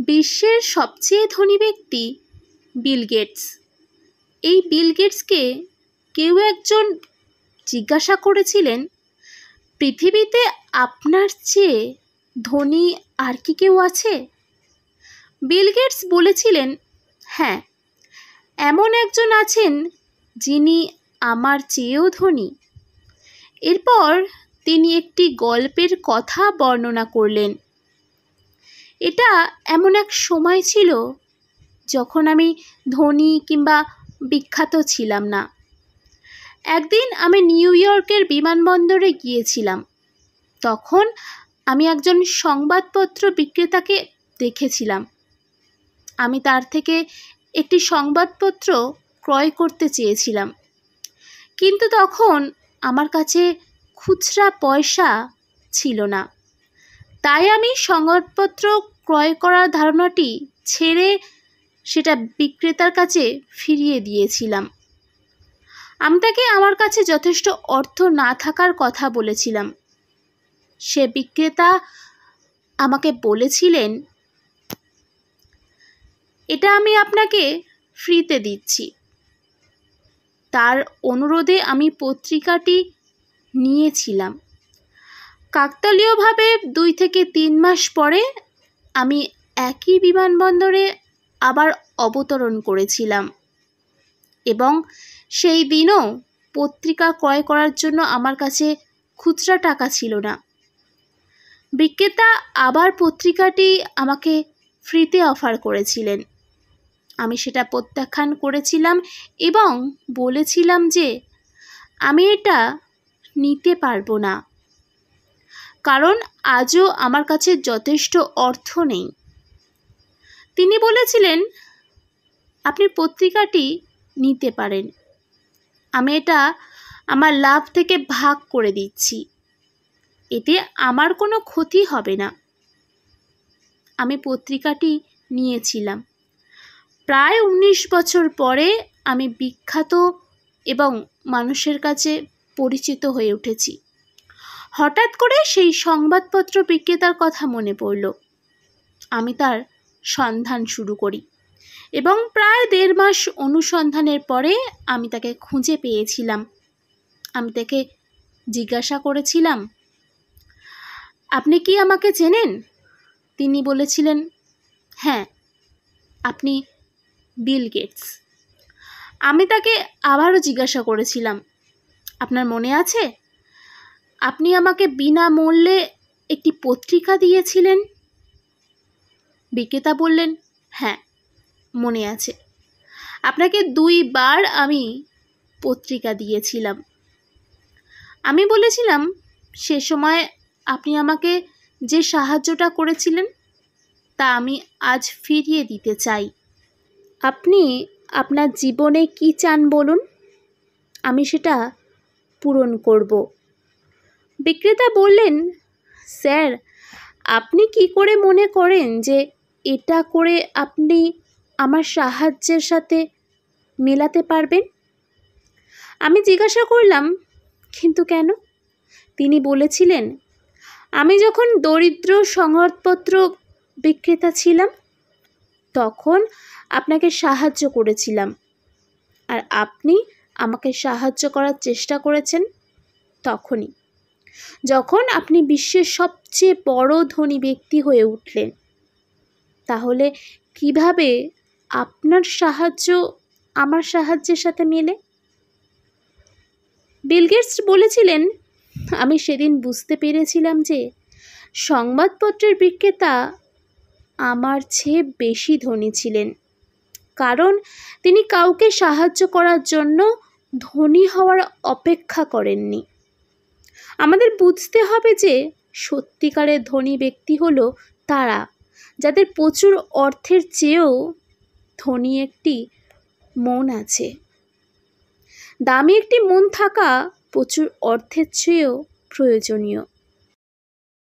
বিশ্বের সবচেয়ে ধনী ব্যক্তি বিল গেটস। এই বিল গেটসকে কেউ একজন জিজ্ঞাসা করেছিলেন, পৃথিবীতে আপনার চেয়ে ধনী আর কি কেউ আছে? বিল গেটস বলেছিলেন, হ্যাঁ, এমন একজন আছেন যিনি আমার চেয়েও ধনী। এরপর তিনি একটি গল্পের কথা বর্ণনা করলেন। এটা এমন এক সময় ছিল যখন আমি ধনী কিংবা বিখ্যাত ছিলাম না। একদিন আমি নিউ ইয়র্কের বিমানবন্দরে গিয়েছিলাম। তখন আমি একজন সংবাদপত্র বিক্রেতাকে দেখেছিলাম। আমি তার থেকে একটি সংবাদপত্র ক্রয় করতে চেয়েছিলাম, কিন্তু তখন আমার কাছে খুচরা পয়সা ছিল না। তাই আমি সংবাদপত্র ক্রয় করার ধারণাটি ছেড়ে সেটা বিক্রেতার কাছে ফিরিয়ে দিয়েছিলাম। আমি তাকে আমার কাছে যথেষ্ট অর্থ না থাকার কথা বলেছিলাম। সে বিক্রেতা আমাকে বলেছিলেন, এটা আমি আপনাকে ফ্রিতে দিচ্ছি। তার অনুরোধে আমি পত্রিকাটি নিয়েছিলাম। কাকতালীয়ভাবে 2 থেকে 3 মাস পরে আমি একই বিমানবন্দরে আবার অবতরণ করেছিলাম এবং সেই দিনও পত্রিকা ক্রয় করার জন্য আমার কাছে খুচরা টাকা ছিল না। বিক্রেতা আবার পত্রিকাটি আমাকে ফ্রিতে অফার করেছিলেন। আমি সেটা প্রত্যাখ্যান করেছিলাম এবং বলেছিলাম যে আমি এটা নিতে পারবো না, কারণ আজও আমার কাছে যথেষ্ট অর্থ নেই। তিনি বলেছিলেন, আপনি পত্রিকাটি নিতে পারেন, আমি এটা আমার লাভ থেকে ভাগ করে দিচ্ছি, এতে আমার কোনো ক্ষতি হবে না। আমি পত্রিকাটি নিয়েছিলাম। প্রায় 19 বছর পরে আমি বিখ্যাত এবং মানুষের কাছে পরিচিত হয়ে উঠেছি। হঠাৎ করে সেই সংবাদপত্র বিক্রেতার কথা মনে পড়ল। আমি তার সন্ধান শুরু করি এবং প্রায় 1.5 মাস অনুসন্ধানের পরে আমি তাকে খুঁজে পেয়েছিলাম। আমি তাকে জিজ্ঞাসা করেছিলাম, আপনি কি আমাকে চেনেন? তিনি বলেছিলেন, হ্যাঁ, আপনি বিল গেটস। আমি তাকে আবারও জিজ্ঞাসা করেছিলাম, আপনার মনে আছে আপনি আমাকে বিনামূল্যে একটি পত্রিকা দিয়েছিলেন? বিক্রেতা বললেন, হ্যাঁ, মনে আছে। আপনাকে 2 বার আমি পত্রিকা দিয়েছিলাম। আমি বলেছিলাম, সে সময় আপনি আমাকে যে সাহায্যটা করেছিলেন তা আমি আজ ফিরিয়ে দিতে চাই। আপনি আপনার জীবনে কি চান বলুন, আমি সেটা পূরণ করব। বিক্রেতা বললেন, স্যার, আপনি কি করে মনে করেন যে এটা করে আপনি আমার সাহায্যের সাথে মেলাতে পারবেন? আমি জিজ্ঞাসা করলাম, কিন্তু কেন? তিনি বলেছিলেন, আমি যখন দরিদ্র সংবাদপত্র বিক্রেতা ছিলাম তখন আপনাকে সাহায্য করেছিলাম, আর আপনি আমাকে সাহায্য করার চেষ্টা করেছেন তখনই, যখন আপনি বিশ্বের সবচেয়ে বড় ধনী ব্যক্তি হয়ে উঠলেন। তাহলে কিভাবে আপনার সাহায্য আমার সাহায্যের সাথে মেলে? বিল গেটস বলেছিলেন, আমি সেদিন বুঝতে পেরেছিলাম যে সংবাদপত্রের বিক্রেতা আমার চেয়ে বেশি ধনী ছিলেন, কারণ তিনি কাউকে সাহায্য করার জন্য ধনী হওয়ার অপেক্ষা করেননি। আমাদের বুঝতে হবে যে সত্যিকারের ধনী ব্যক্তি হলো তারা যাদের প্রচুর অর্থের চেয়েও ধনী একটি মন আছে। দামি একটি মন থাকা প্রচুর অর্থের চেয়েও প্রয়োজনীয়।